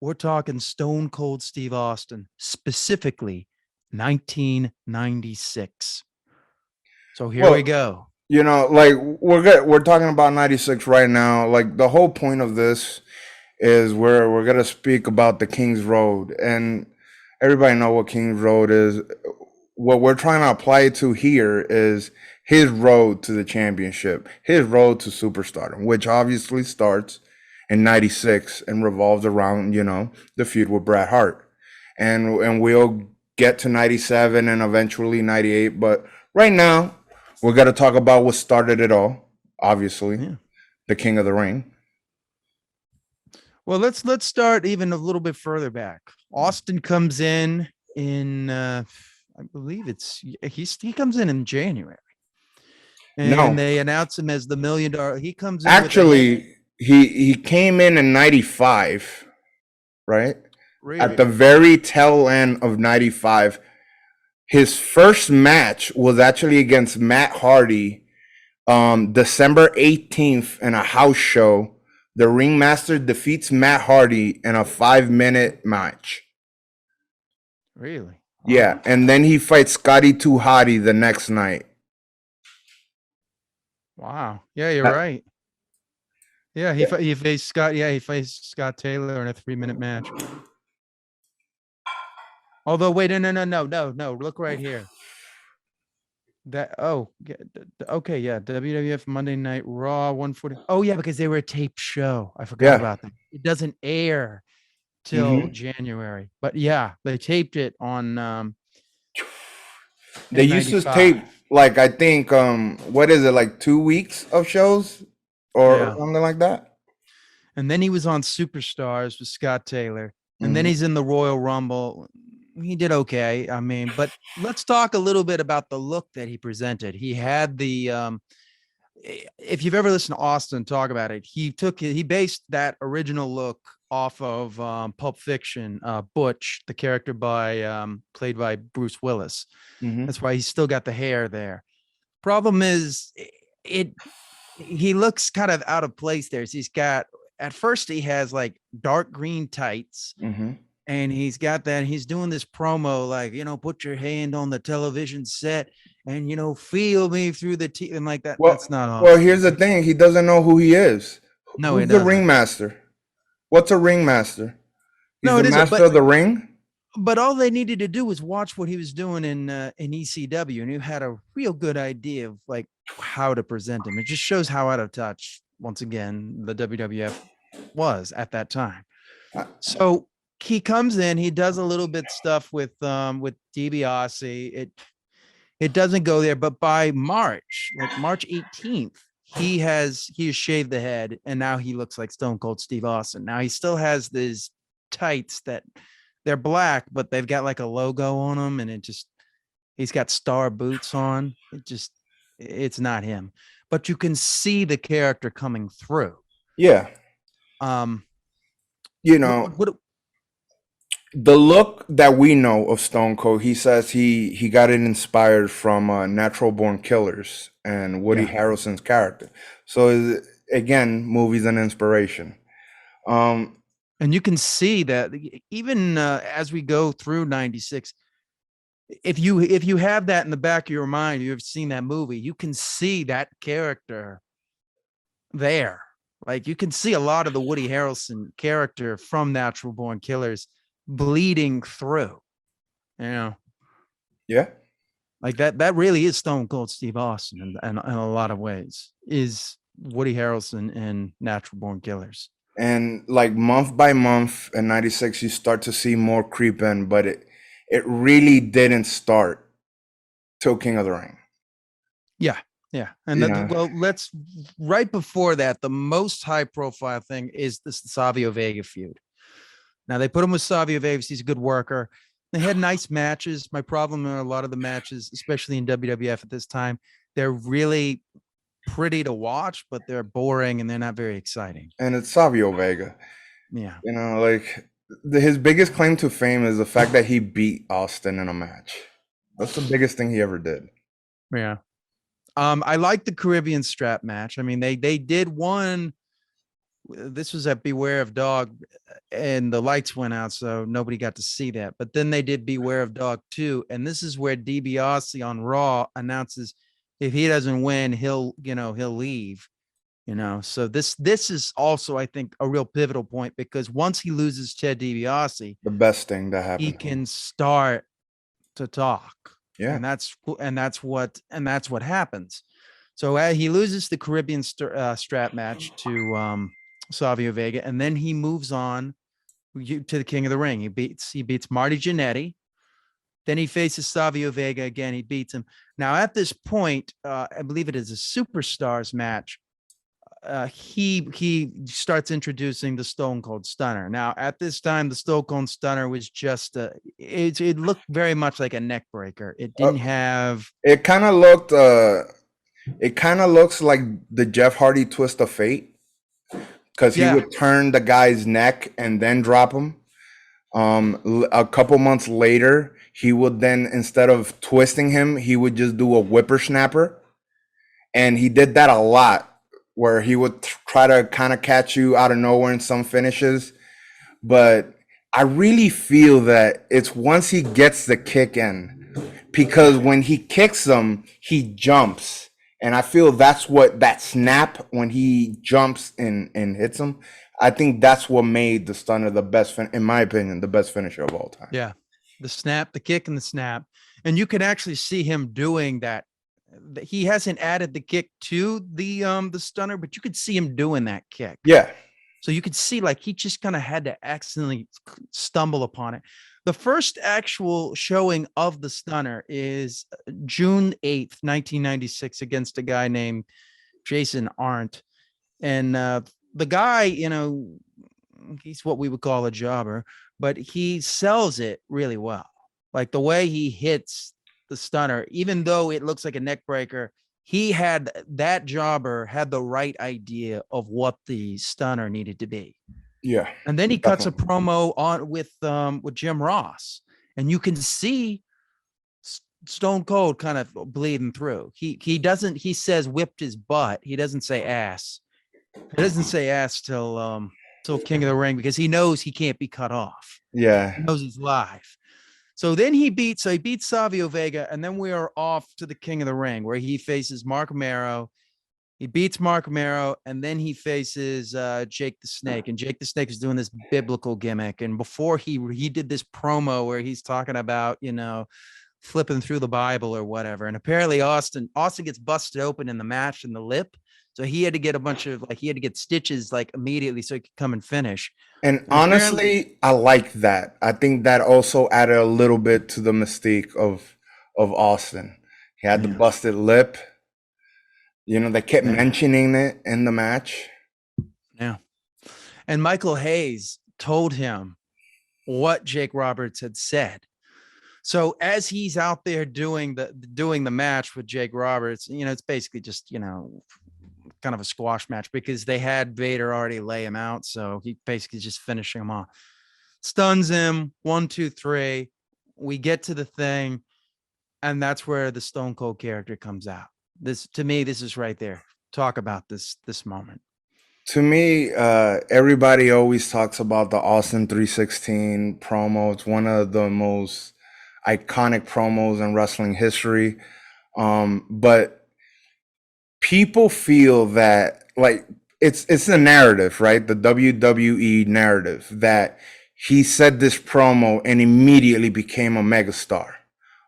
We're talking Stone Cold Steve Austin, specifically 1996. So here we Well, go. like we're talking about 96 right now. Like the whole point of this is we're gonna speak about the King's Road, and everybody know what King's Road is. What we're trying to apply it to here is his road to the championship, his road to superstardom, which obviously starts in 96 and revolves around, the feud with Bret Hart. And we'll get to 97 and eventually 98, but right now we're going to talk about what started it all, obviously, Yeah. the King of the Ring. Well, let's start even a little bit further back. Austin comes in I believe he comes in January. And No, they announce him as the $1 million. He comes in with a hit. actually, he came in 95, right? At the Really? very tail end of 95. His first match was actually against Matt Hardy, December 18th in a house show. The ringmaster defeats Matt Hardy in a 5-minute match. Really? Wow. Yeah, and then he fights Scotty 2 Hotty the next night. Wow. Yeah, you're That- right. Yeah, he faced Scott. Yeah, he faced Scott Taylor in a 3-minute match. Although, wait, no. Look right here. Okay, yeah. WWF Monday Night Raw 140. Oh, yeah, because they were a taped show. I forgot yeah. about that. It doesn't air till hmm January, but yeah, they taped it on They in used to '95. tape like I think what is it, like 2 weeks of shows or Yeah, something like that. and then he was on Superstars with Scott Taylor, and then hmm he's in the Royal Rumble. He did okay. I mean, but let's talk a little bit about the look that he presented. He had the if you've ever listened to Austin talk about it, he based that original look off of Pulp Fiction, Butch, the character played by Bruce Willis. hmm That's why he's still got the hair there. Problem is, it he looks kind of out of place there. So he's got at first he has like dark green tights, hmm and he's doing this promo like, put your hand on the television set and feel me through the teeth and like that. Well, That's not well, here's Austin. the thing. He doesn't know who he is. No, Who's it the doesn't. ringmaster? What's a ringmaster? He's No, the it isn't. master But of the ring. all they needed to do was watch what he was doing in ECW, and you had a real good idea of like how to present him. It just shows how out of touch, once again, the WWF was at that time. Uh, So he comes in, he does a little bit stuff with DiBiase. It doesn't go there, but by March, like March 18th, he has shaved the head, and now he looks like Stone Cold Steve Austin. Now he still has these tights that they're black, but they've got like a logo on them, and he's got star boots on. It's not him, but you can see the character coming through. Yeah, Um, you what know what the look that we know of Stone Cold. He says he got it inspired from Natural Born Killers and Woody Yeah, Harrelson's character. So again, movies and inspiration. Um, and you can see that even as we go through '96, if you have that in the back of your mind, you've seen that movie, you can see that character there. Like you can see a lot of the Woody Harrelson character from Natural Born Killers bleeding through. You know, yeah, like that really is Stone Cold Steve Austin in a lot of ways. Is Woody Harrelson in Natural Born Killers. and like month by month in '96, you start to see more creep in, but it really didn't start till King of the Ring. Yeah, yeah. And You know, let's right before that, the most high profile thing is this Savio Vega feud. Now they put him with Savio Vega. He's a good worker. They had nice matches. My problem are a lot of the matches, especially in WWF at this time, they're really pretty to watch, but they're boring and they're not very exciting. and it's Savio Vega. Yeah. Like his biggest claim to fame is the fact that he beat Austin in a match. That's the biggest thing he ever did. Yeah. I like the Caribbean strap match. I mean, they did one this was at Beware of Dog, and the lights went out, so nobody got to see that. But then they did Beware of Dog 2, and this is where DiBiase on Raw announces if he doesn't win, he'll leave. So this is also, I think, a real pivotal point, because once he loses Ted DiBiase, The best thing that he happened. can start to talk. Yeah. And that's what happens. So he loses the Caribbean strap match to Savio Vega, and then he moves on to the King of the Ring. He beats Marty Jannetty. Then he faces Savio Vega again. He beats him. Now at this point, I believe it is a Superstars match. He starts introducing the Stone Cold Stunner. Now at this time, the Stone Cold Stunner was just it looked very much like a neck breaker. It didn't have. It kind of looked. It kind of looks like the Jeff Hardy Twist of Fate, because he would turn the guy's neck and then drop him. A couple months later, he would then, instead of twisting him, he would just do a whippersnapper, and he did that a lot, where he would try to kind of catch you out of nowhere in some finishes. But I really feel that it's once he gets the kick in, because when he kicks him, he jumps. And I feel that's what that snap when he jumps and hits him. I think that's what made the Stunner the best, in my opinion, the best finisher of all time. Yeah, the snap, the kick, and the snap, and you can actually see him doing that. He hasn't added the kick to the Stunner, but you could see him doing that kick. Yeah. So you could see like he just kind of had to accidentally stumble upon it. The first actual showing of the Stunner is June 8th, 1996, against a guy named Jason Arndt. And the guy, he's what we would call a jobber, but he sells it really well. Like the way he hits the Stunner, even though it looks like a neck breaker, that jobber had the right idea of what the Stunner needed to be. Yeah. And then he cuts a promo on with Jim Ross, and you can see Stone Cold kind of bleeding through. He says whipped his butt. He doesn't say ass. He doesn't say ass till King of the Ring, because he knows he can't be cut off. Yeah. He knows he's live. So then he beats Savio Vega, and then we are off to the King of the Ring, where he faces Mark Romero. He beats Mark Romero, and then he faces Jake the Snake. And Jake the Snake is doing this biblical gimmick. And before he did this promo where he's talking about, flipping through the Bible or whatever. And apparently Austin gets busted open in the match in the lip. So he had to get he had to get stitches like immediately so he could come and finish. And honestly, I like that. I think that also added a little bit to the mystique of Austin. He had the busted lip. They kept mentioning it in the match. Yeah. And Michael Hayes told him what Jake Roberts had said. So as he's out there doing the match with Jake Roberts, it's basically just, kind of a squash match, because they had Vader already lay him out. So he basically just finishing him off, stuns him 1, 2, 3. We get to the thing, and that's where the Stone Cold character comes out. To me, this is right there. Talk about this moment. To me, everybody always talks about the Austin 316 promo. It's one of the most iconic promos in wrestling history. But people feel that, like, it's a narrative, right? The WWE narrative, that he said this promo and immediately became a megastar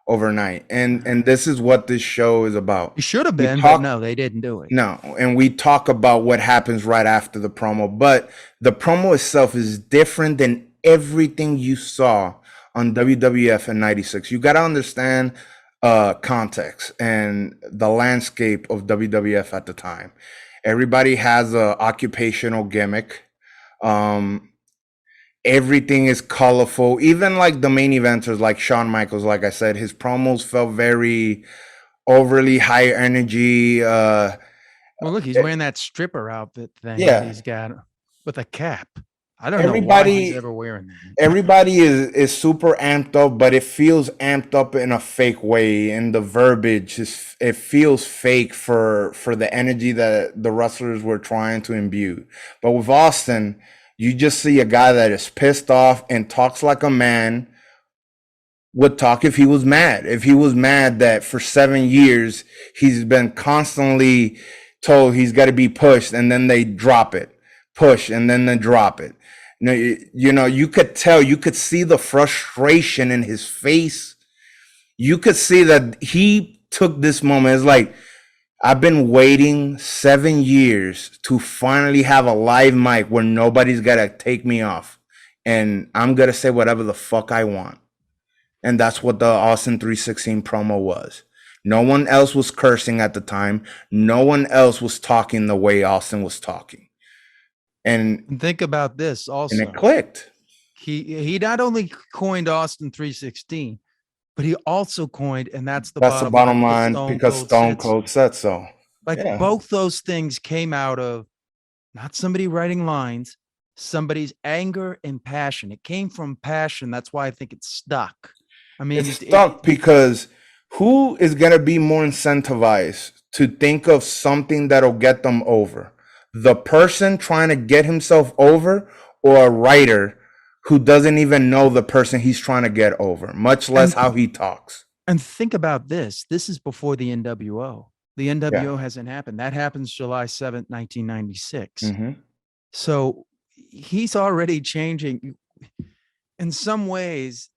overnight. And this is what this show is about. It should have been, but no, they didn't do it. No, and we talk about what happens right after the promo, but the promo itself is different than everything you saw on WWF in 96. You got to understand context and the landscape of WWF at the time. Everybody has a occupational gimmick. Everything is colorful. Even like the main eventers, like Shawn Michaels, like I said, his promos felt very overly high energy. Well, look, he's wearing that stripper outfit thing that he's got with a cap. I don't know why he's Everybody ever wearing that. everybody is super amped up, but it feels amped up in a fake way, and the verbiage is it feels fake for the energy that the wrestlers were trying to imbue. But with Austin, you just see a guy that is pissed off and talks like a man would talk if he was mad. If he was mad that for 7 years he's been constantly told he's got to be pushed, and then they drop it, push, and then they drop it. You could tell, you could see the frustration in his face. You could see that he took this moment. It's like, I've been waiting 7 years to finally have a live mic where nobody's got to take me off. And I'm going to say whatever the fuck I want. And that's what the Austin 316 promo was. No one else was cursing at the time. No one else was talking the way Austin was talking. And think about this And also. it clicked. He not only coined Austin 316, but he also coined, and that's the Bottom line, line, because Stone Cold said so. Like Yeah. both those things came out of not somebody writing lines, somebody's anger and passion. It came from passion. That's why I think it's stuck. I mean, It's stuck because who is going to be more incentivized to think of something that'll get them over? The person trying to get himself over, or a writer who doesn't even know the person he's trying to get over, much less how he talks. And think about this. This is before the NWO. The NWO hasn't happened. That happens July 7th, 1996. Mm-hmm. So he's already changing. In some ways,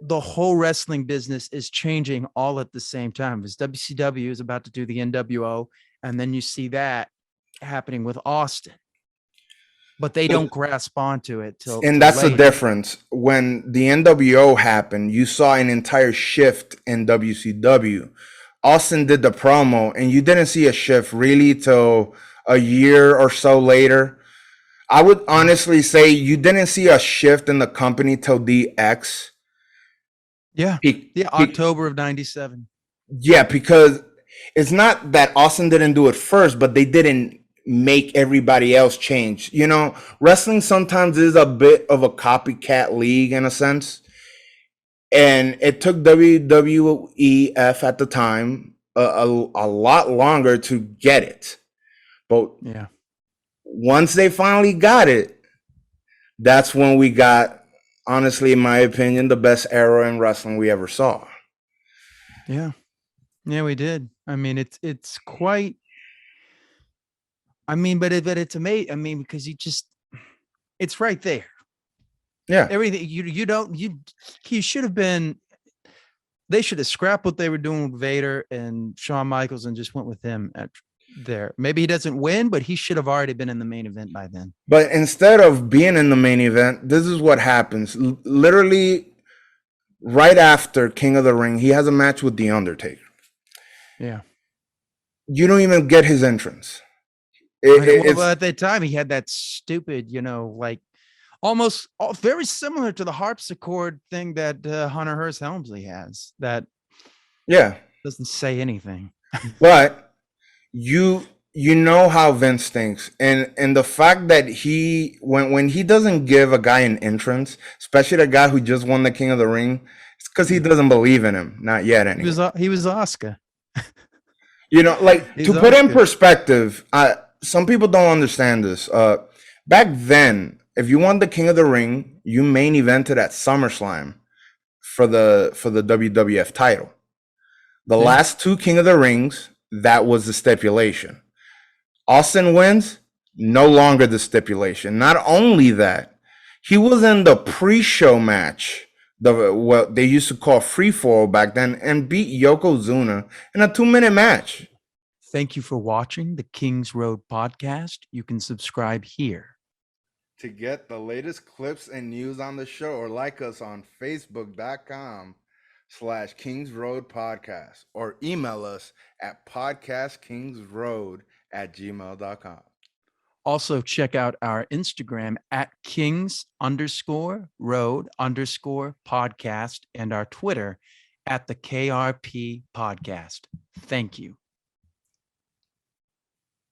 the whole wrestling business is changing all at the same time. Because WCW is about to do the NWO, and then you see that happening with Austin. But they don't grasp onto it till. And that's the difference. When the NWO happened, you saw an entire shift in WCW. Austin did the promo, and you didn't see a shift really till a year or so later. I would honestly say you didn't see a shift in the company till DX. Yeah. October of 97. Yeah, because it's not that Austin didn't do it first, but they didn't make everybody else change. You know, wrestling sometimes is a bit of a copycat league in a sense. And it took WWEF at the time a lot longer to get it. But yeah, once they finally got it, that's when we got, honestly, in my opinion, the best era in wrestling we ever saw. Yeah. Yeah, we did. I mean, it's quite, I mean, but it's amazing. I mean, because it's right there. Yeah. Everything you should have been, they should have scrapped what they were doing with Vader and Shawn Michaels and just went with him there. Maybe he doesn't win, but he should have already been in the main event by then. But instead of being in the main event, this is what happens. Literally right after King of the Ring, he has a match with The Undertaker. Yeah. You don't even get his entrance. Well, at that time, he had that stupid, like almost very similar to the harpsichord thing that Hunter Hearst Helmsley has. That doesn't say anything. But you know how Vince thinks, and the fact that when he doesn't give a guy an entrance, especially the guy who just won the King of the Ring, it's because he doesn't believe in him. Not yet, anyway. He was Oscar. Like to put in perspective, some people don't understand this. Back then, if you won the King of the Ring, you main evented at SummerSlam for the WWF title. The last two King of the Rings, that was the stipulation. Austin wins, no longer the stipulation. Not only that, he was in the pre-show match, what they used to call free fall back then, and beat Yokozuna in a 2-minute match. Thank you for watching the Kings Road podcast. You can subscribe here. To get the latest clips and news on the show, or like us on Facebook.com/Kings Road Podcast, or email us at podcastkingsroad@gmail.com. Also, check out our Instagram at Kings_Road_podcast and our Twitter at the KRP Podcast. Thank you.